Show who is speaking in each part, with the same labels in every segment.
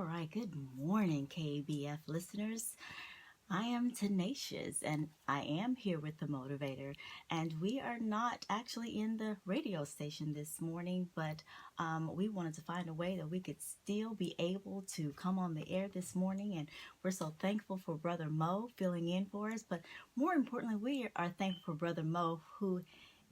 Speaker 1: All right, good morning, KBF listeners. I am Tenacious and I am here with the motivator. And we are not actually in the radio station this morning, but we wanted to find a way that we could still be able to come on the air this morning. And we're so thankful for Brother Mo filling in for us. But more importantly, we are thankful for Brother Mo who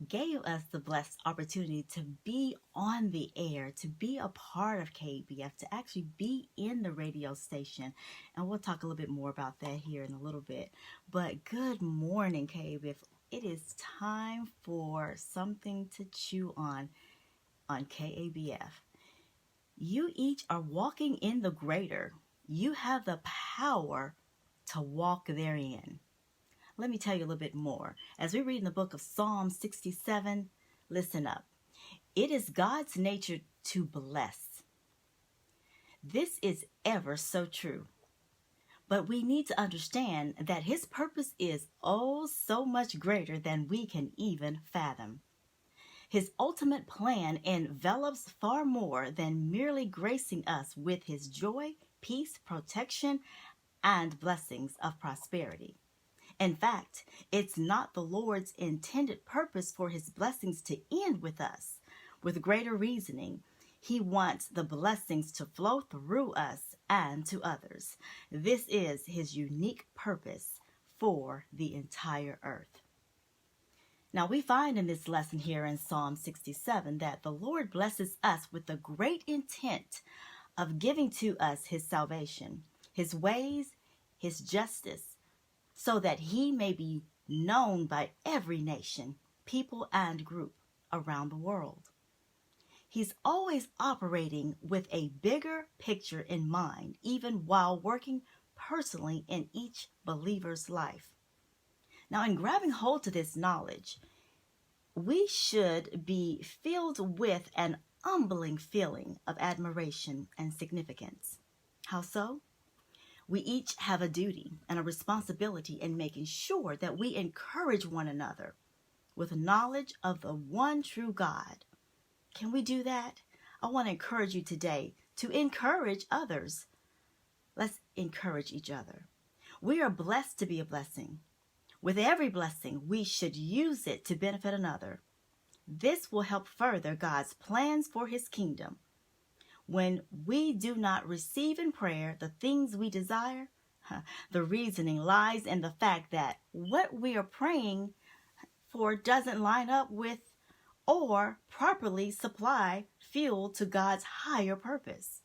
Speaker 1: gave us the blessed opportunity to be on the air, to be a part of KBF, to actually be in the radio station. And we'll talk a little bit more about that here in a little bit. But good morning, KBF. It is time for something to chew on KABF. You each are walking in the greater. You have the power to walk therein. Let me tell you a little bit more. As we read in the book of Psalm 67, listen up. It is God's nature to bless. This is ever so true. But we need to understand that His purpose is oh so much greater than we can even fathom. His ultimate plan envelops far more than merely gracing us with His joy, peace, protection, and blessings of prosperity. In fact, it's not the Lord's intended purpose for His blessings to end with us. With greater reasoning, He wants the blessings to flow through us and to others. This is His unique purpose for the entire earth. Now, we find in this lesson here in Psalm 67 that the Lord blesses us with the great intent of giving to us His salvation, His ways, His justice, so that He may be known by every nation, people, and group around the world. He's always operating with a bigger picture in mind, even while working personally in each believer's life. Now, in grabbing hold to this knowledge, we should be filled with an humbling feeling of admiration and significance. How so? We each have a duty and a responsibility in making sure that we encourage one another with knowledge of the one true God. Can we do that? I want to encourage you today to encourage others. Let's encourage each other. We are blessed to be a blessing. With every blessing, we should use it to benefit another. This will help further God's plans for His kingdom. When we do not receive in prayer the things we desire, the reasoning lies in the fact that what we are praying for doesn't line up with or properly supply fuel to God's higher purpose.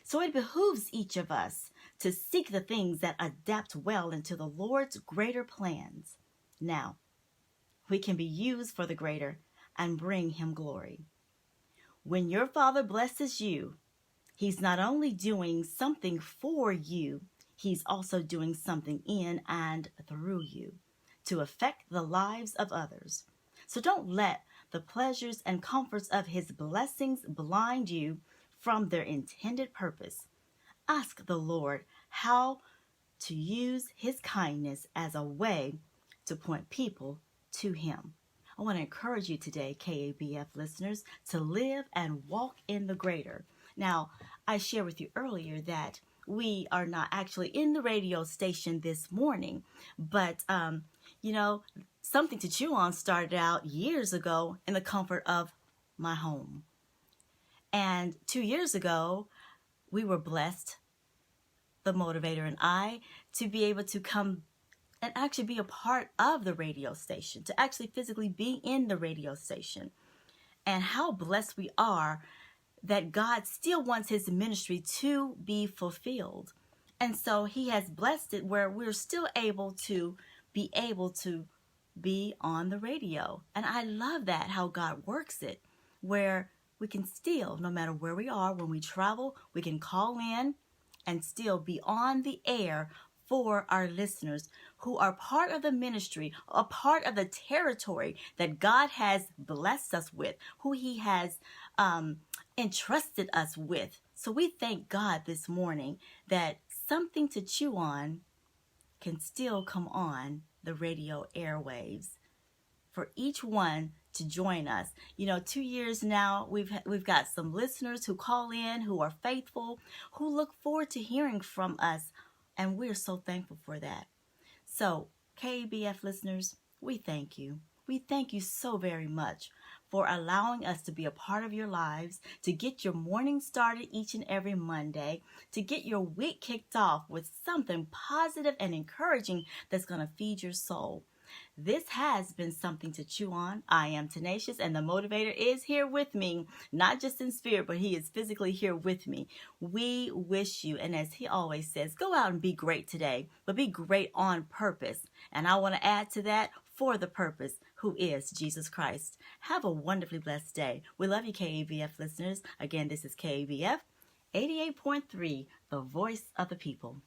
Speaker 1: So it behooves each of us to seek the things that adapt well into the Lord's greater plans. Now, we can be used for the greater and bring Him glory. When your Father blesses you, He's not only doing something for you, He's also doing something in and through you to affect the lives of others. So don't let the pleasures and comforts of His blessings blind you from their intended purpose. Ask the Lord how to use His kindness as a way to point people to Him. I want to encourage you today, KABF listeners, to live and walk in the greater. Now, I shared with you earlier that we are not actually in the radio station this morning, but, something to chew on started out years ago in the comfort of my home. And 2 years ago, we were blessed, the motivator and I, to be able to come and actually be a part of the radio station, to actually physically be in the radio station. And how blessed we are that God still wants His ministry to be fulfilled. And so He has blessed it where we're still able to be on the radio. And I love that, how God works it, where we can still, no matter where we are, when we travel, we can call in and still be on the air for our listeners who are part of the ministry, a part of the territory that God has blessed us with, who He has entrusted us with. So we thank God this morning that something to chew on can still come on the radio airwaves for each one to join us. 2 years now, we've got some listeners who call in, who are faithful, who look forward to hearing from us, and we're so thankful for that. So, KBF listeners, we thank you. We thank you so very much for allowing us to be a part of your lives, to get your morning started each and every Monday, to get your week kicked off with something positive and encouraging that's going to feed your soul. This has been something to chew on. I am Tenacious, and the motivator is here with me, not just in spirit, but he is physically here with me. We wish you, and as he always says, go out and be great today, but be great on purpose. And I want to add to that, for the purpose, who is Jesus Christ. Have a wonderfully blessed day. We love you, KABF listeners. Again, this is KABF 88.3, the voice of the people.